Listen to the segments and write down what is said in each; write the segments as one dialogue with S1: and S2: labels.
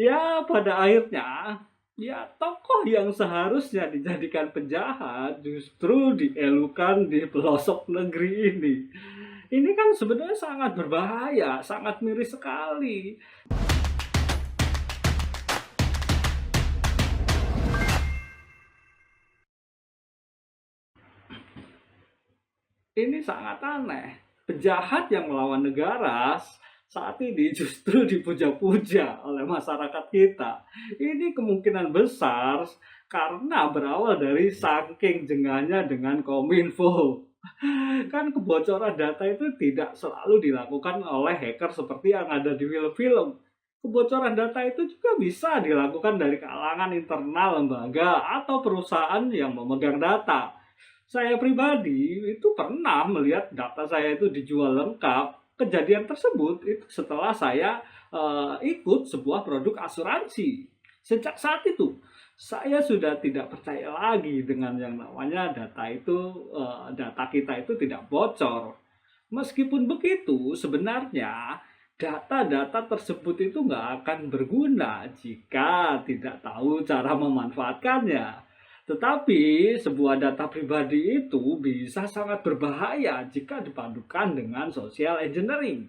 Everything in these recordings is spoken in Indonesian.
S1: Ya, pada akhirnya, ya tokoh yang seharusnya dijadikan penjahat justru dielukan di pelosok negeri ini. Ini kan sebenarnya sangat berbahaya, sangat miris sekali. Ini sangat aneh. Penjahat yang melawan negara saat ini justru dipuja-puja oleh masyarakat kita. Ini kemungkinan besar karena berawal dari saking jengahnya dengan Kominfo. Kan kebocoran data itu tidak selalu dilakukan oleh hacker seperti yang ada di film-film. Kebocoran data itu juga bisa dilakukan dari kalangan internal lembaga atau perusahaan yang memegang data. Saya pribadi itu pernah melihat data saya itu dijual lengkap. Kejadian tersebut itu setelah saya ikut sebuah produk asuransi. Sejak saat itu, saya sudah tidak percaya lagi dengan yang namanya data kita itu tidak bocor. Meskipun begitu, sebenarnya data-data tersebut itu nggak akan berguna jika tidak tahu cara memanfaatkannya. Tetapi sebuah data pribadi itu bisa sangat berbahaya jika dipadukan dengan social engineering.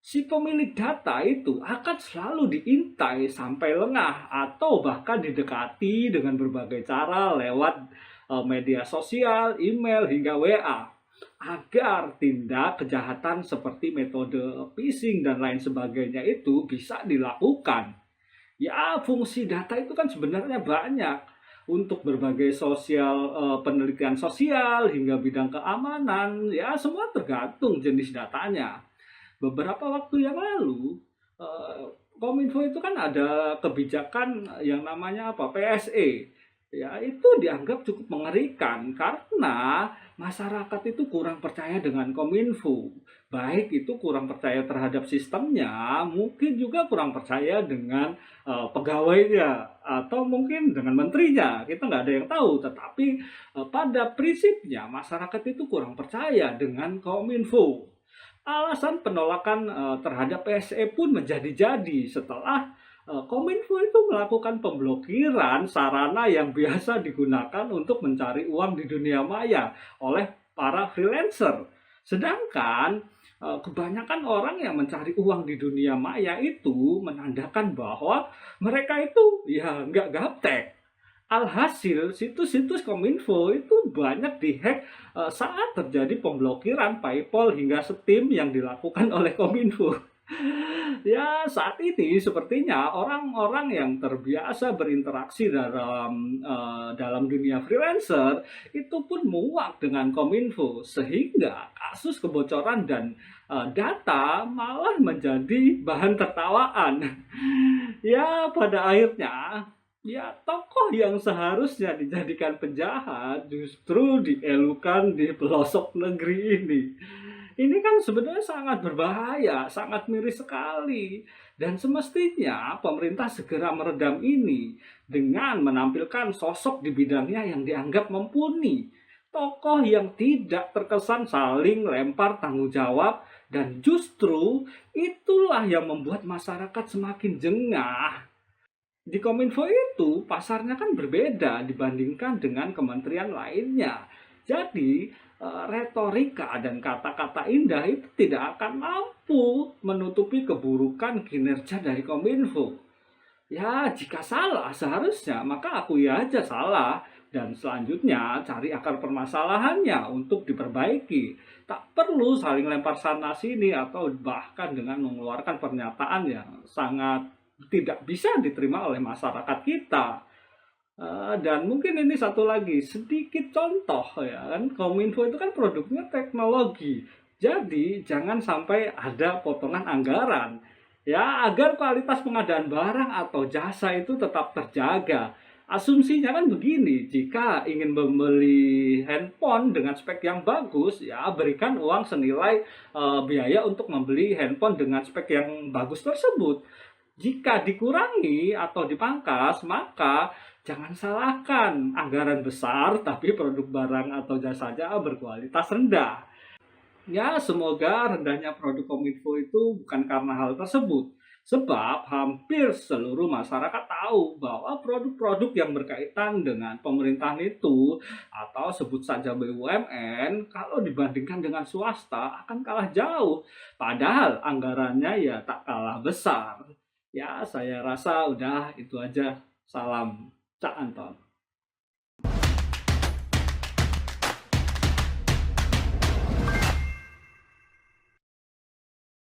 S1: Si pemilik data itu akan selalu diintai sampai lengah atau bahkan didekati dengan berbagai cara lewat media sosial, email, hingga WA agar tindak kejahatan seperti metode phishing dan lain sebagainya itu bisa dilakukan. Ya, fungsi data itu kan sebenarnya banyak untuk berbagai penelitian sosial hingga bidang keamanan, ya semua tergantung jenis datanya. Beberapa waktu yang lalu, eee, Kominfo itu kan ada kebijakan yang namanya apa, PSE. Ya itu dianggap cukup mengerikan karena masyarakat itu kurang percaya dengan Kominfo. Baik itu kurang percaya terhadap sistemnya, mungkin juga kurang percaya dengan, pegawainya atau mungkin dengan menterinya, kita nggak ada yang tahu. Tetapi, pada prinsipnya masyarakat itu kurang percaya dengan Kominfo. Alasan penolakan terhadap PSE pun menjadi-jadi setelah Kominfo itu melakukan pemblokiran sarana yang biasa digunakan untuk mencari uang di dunia maya oleh para freelancer. Sedangkan kebanyakan orang yang mencari uang di dunia maya itu menandakan bahwa mereka itu ya nggak gaptek. Alhasil, situs-situs Kominfo itu banyak dihack saat terjadi pemblokiran PayPal hingga Steam yang dilakukan oleh Kominfo. Ya, saat ini sepertinya orang-orang yang terbiasa berinteraksi dalam dunia freelancer itu pun muak dengan Kominfo sehingga kasus kebocoran dan data malah menjadi bahan tertawaan. Ya, pada akhirnya, ya tokoh yang seharusnya dijadikan penjahat justru dielukan di pelosok negeri ini. Ini kan sebenarnya sangat berbahaya, sangat miris sekali. Dan semestinya pemerintah segera meredam ini dengan menampilkan sosok di bidangnya yang dianggap mumpuni. Tokoh yang tidak terkesan saling lempar tanggung jawab dan justru itulah yang membuat masyarakat semakin jengah. Di Kominfo itu pasarnya kan berbeda dibandingkan dengan kementerian lainnya. Jadi retorika dan kata-kata indah itu tidak akan mampu menutupi keburukan kinerja dari Kominfo. Ya, jika salah seharusnya maka akui aja salah dan selanjutnya cari akar permasalahannya untuk diperbaiki. Tak perlu saling lempar sana sini atau bahkan dengan mengeluarkan pernyataan yang sangat tidak bisa diterima oleh masyarakat kita. Dan mungkin ini satu lagi, sedikit contoh ya kan, Kominfo itu kan produknya teknologi. Jadi jangan sampai ada potongan anggaran. Ya, agar kualitas pengadaan barang atau jasa itu tetap terjaga. Asumsinya kan begini, jika ingin membeli handphone dengan spek yang bagus, ya berikan uang senilai biaya untuk membeli handphone dengan spek yang bagus tersebut. Jika dikurangi atau dipangkas, maka jangan salahkan anggaran besar tapi produk barang atau jasanya berkualitas rendah. Ya, semoga rendahnya produk Kominfo itu bukan karena hal tersebut, Sebab hampir seluruh masyarakat tahu bahwa produk-produk yang berkaitan dengan pemerintahan itu atau sebut saja BUMN kalau dibandingkan dengan swasta akan kalah jauh. Padahal anggarannya ya tak kalah besar. Ya, saya rasa udah itu aja. Salam Cak Anton.